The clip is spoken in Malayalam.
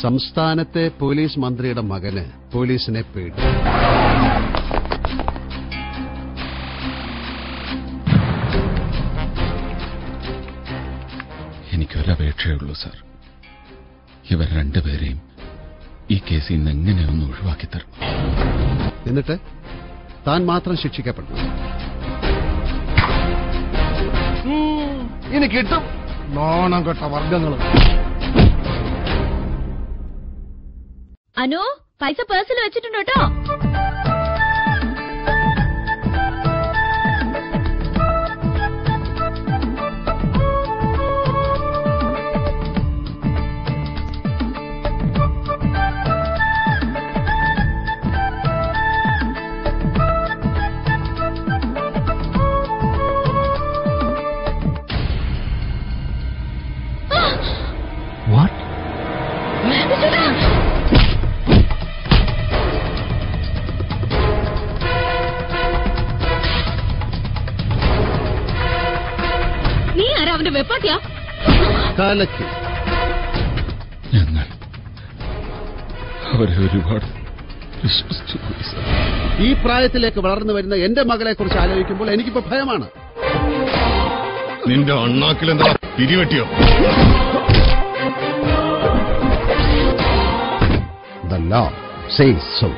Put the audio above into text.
സംസ്ഥാനത്തെ പോലീസ് മന്ത്രിയുടെ മകന് പോലീസിനെ പേടി. എനിക്കൊരപേക്ഷയുള്ളൂ സാർ, ഇവർ രണ്ടുപേരെയും ഈ കേസിൽ നിന്ന് എങ്ങനെയൊന്ന് ഒഴിവാക്കി തരണം. എന്നിട്ട് താൻ മാത്രം ശിക്ഷിക്കപ്പെടുന്നു. ഇനി കിട്ടും നാണം കെട്ട വർഗങ്ങൾ. അനു, പൈസ പേഴ്സിൽ വെച്ചിട്ടുണ്ട് കേട്ടോ. നീ ആരാ അവന്റെ വെപ്പാട്ടിയാ? കാലയ്ക്ക് ഞങ്ങൾ അവരെ ഒരുപാട് വിശ്വസിച്ചു പോയി സാർ. ഈ പ്രായത്തിലേക്ക് വളർന്നു വരുന്ന എന്റെ മകളെ കുറിച്ച് ആലോചിക്കുമ്പോൾ എനിക്കിപ്പോ ഭയമാണ്. നിന്റെ അണ്ണാക്കിലെന്താ പിരിവെട്ടിയോ? The law says so.